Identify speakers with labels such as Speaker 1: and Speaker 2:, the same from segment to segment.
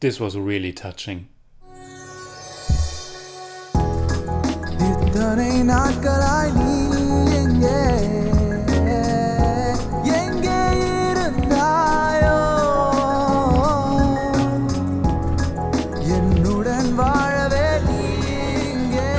Speaker 1: This was really touching.
Speaker 2: இத்தனை நாட்களாய் நீ எங்கே எங்கே இருந்தாயோ என்னுடன் வாழவே நீ இங்கே.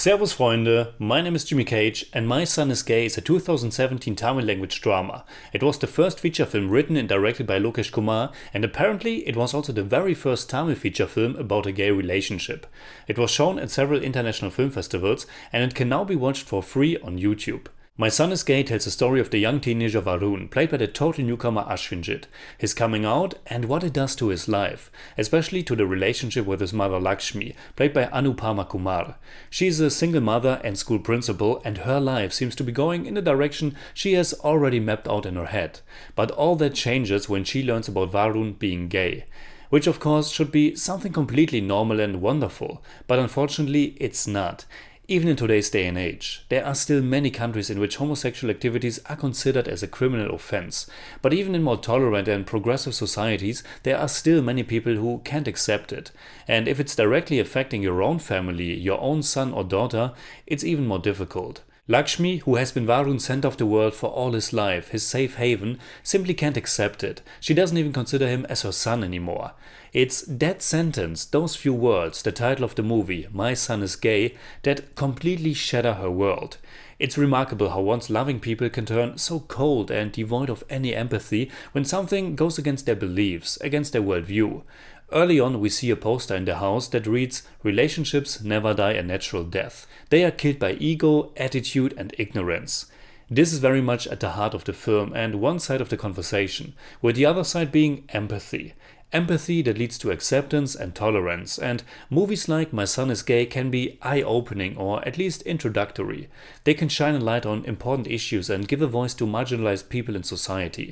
Speaker 1: Servus Freunde, my name is Jimmy Cage and My Son is Gay is a 2017 Tamil language drama. It was the first feature film written and directed by Lokesh Kumar, and apparently it was also the very first Tamil feature film about a gay relationship. It was shown at several international film festivals and it can now be watched for free on YouTube. My Son is Gay tells the story of the young teenager Varun, played by the total newcomer Ashwinjit, his coming out and what it does to his life, especially to the relationship with his mother Lakshmi, played by Anupama Kumar. She is a single mother and school principal, and her life seems to be going in the direction she has already mapped out in her head. But all that changes when she learns about Varun being gay. Which of course should be something completely normal and wonderful, but unfortunately it's not. Even in today's day and age, there are still many countries in which homosexual activities are considered as a criminal offense. But even in more tolerant and progressive societies, there are still many people who can't accept it. And if it's directly affecting your own family, your own son or daughter, it's even more difficult. Lakshmi, who has been Varun's center of the world for all his life, his safe haven, simply can't accept it. She doesn't even consider him as her son anymore. It's that sentence, those few words, the title of the movie, My Son is Gay, that completely shatter her world. It's remarkable how once loving people can turn so cold and devoid of any empathy when something goes against their beliefs, against their worldview. Early on, we see a poster in the house that reads, "Relationships never die a natural death. They are killed by ego, attitude, and ignorance." This is very much at the heart of the film and one side of the conversation, with the other side being empathy. Empathy that leads to acceptance and tolerance, and movies like My Son is Gay can be eye-opening or at least introductory. They can shine a light on important issues and give a voice to marginalized people in society.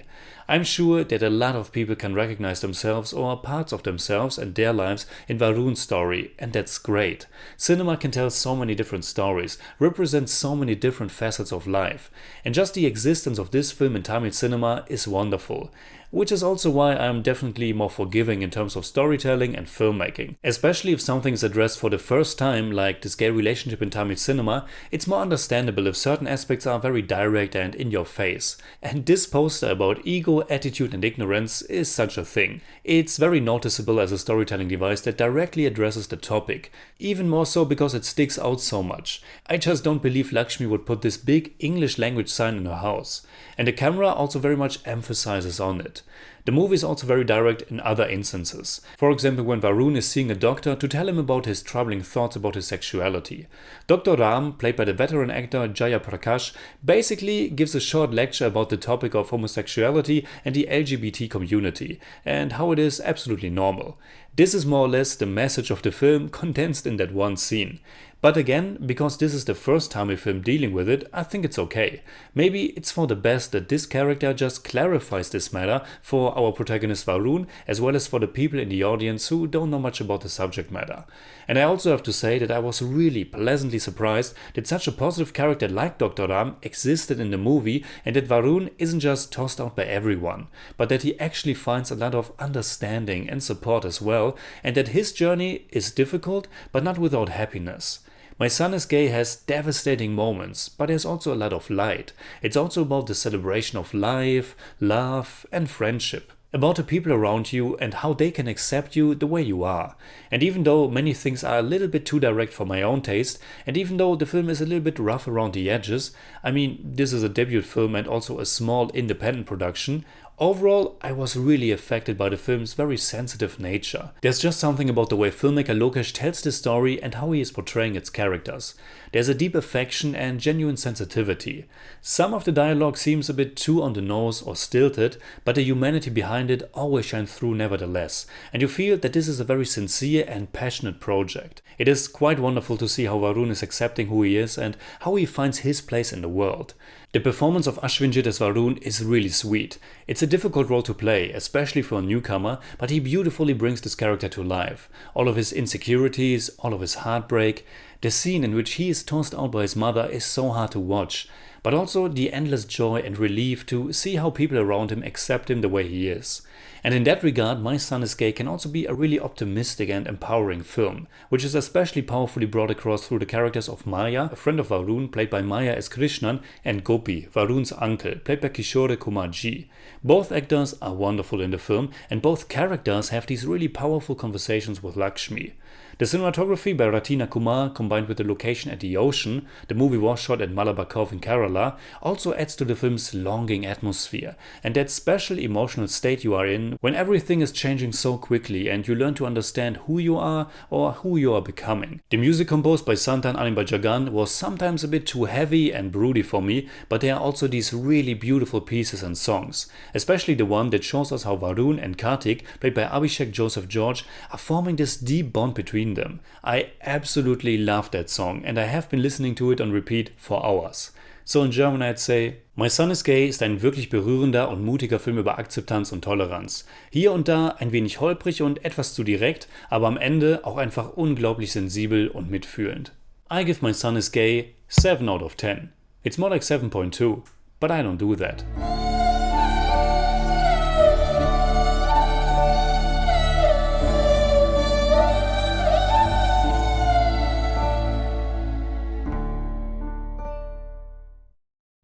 Speaker 1: I'm sure that a lot of people can recognize themselves or parts of themselves and their lives in Varun's story, and that's great. Cinema can tell so many different stories, represent so many different facets of life, and just the existence of this film in Tamil cinema is wonderful. Which is also why I'm definitely more forgiving in terms of storytelling and filmmaking. Especially if something is addressed for the first time, like this gay relationship in Tamil cinema, it's more understandable if certain aspects are very direct and in your face. And this poster about ego, attitude and ignorance is such a thing. It's very noticeable as a storytelling device that directly addresses the topic. Even more so because it sticks out so much. I just don't believe Lakshmi would put this big English language sign in her house. And the camera also very much emphasizes on it. The movie is also very direct in other instances. For example, when Varun is seeing a doctor to tell him about his troubling thoughts about his sexuality. Dr. Ram, played by the veteran actor Jaya Prakash, basically gives a short lecture about the topic of homosexuality and the LGBT community, and how it is absolutely normal. This is more or less the message of the film condensed in that one scene. But again, because this is the first Tamil film dealing with it, I think it's okay. Maybe it's for the best that this character just clarifies this matter for our protagonist Varun, as well as for the people in the audience who don't know much about the subject matter. And I also have to say that I was really pleasantly surprised that such a positive character like Dr. Ram existed in the movie, and that Varun isn't just tossed out by everyone, but that he actually finds a lot of understanding and support as well, and that his journey is difficult but not without happiness. My Son is Gay has devastating moments, but there's also a lot of light. It's also about the celebration of life, love and friendship. About the people around you and how they can accept you the way you are. And even though many things are a little bit too direct for my own taste, and even though the film is a little bit rough around the edges, I mean, this is a debut film and also a small independent production, overall, I was really affected by the film's very sensitive nature. There's just something about the way filmmaker Lokesh tells the story and how he is portraying its characters. There's a deep affection and genuine sensitivity. Some of the dialogue seems a bit too on the nose or stilted, but the humanity behind it always shines through nevertheless, and you feel that this is a very sincere and passionate project. It is quite wonderful to see how Varun is accepting who he is and how he finds his place in the world. The performance of Ashwinjit as Varun is really sweet. It's a difficult role to play, especially for a newcomer, but he beautifully brings this character to life. All of his insecurities, all of his heartbreak. The scene in which he is tossed out by his mother is so hard to watch. but also the endless joy and relief to see how people around him accept him the way he is. And in that regard, My Son is Gay can also be a really optimistic and empowering film, which is especially powerfully brought across through the characters of Maya, a friend of Varun, played by Maya as Krishnan, and Gopi, Varun's uncle, played by Kishore Kumar G. Both actors are wonderful in the film, and both characters have these really powerful conversations with Lakshmi. The cinematography by Ratina Kumar, combined with the location at the ocean, the movie was shot at Malabar Cove in Kerala, also adds to the film's longing atmosphere and that special emotional state you are in when everything is changing so quickly and you learn to understand who you are or who you are becoming. The music composed by Santan Animbajagan was sometimes a bit too heavy and broody for me, but there are also these really beautiful pieces and songs, especially the one that shows us how Varun and Karthik, played by Abhishek Joseph George, are forming this deep bond between them. I absolutely love that song and I have been listening to it on repeat for hours. So in German I'd say, My Son is Gay ist ein wirklich berührender und mutiger Film über Akzeptanz und Toleranz. Hier und da ein wenig holprig und etwas zu direkt, aber am Ende auch einfach unglaublich sensibel und mitfühlend. I give My Son is Gay 7 out of 10. It's more like 7.2, but I don't do that.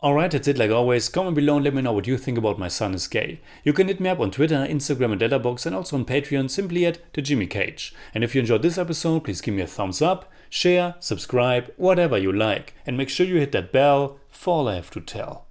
Speaker 1: Alright, that's it like always. Comment below and let me know what you think about My Son is Gay. You can hit me up on Twitter, Instagram and Letterboxd and also on Patreon simply at TheJimmyCage. And if you enjoyed this episode, please give me a thumbs up, share, subscribe, whatever you like. And make sure you hit that bell for all I have to tell.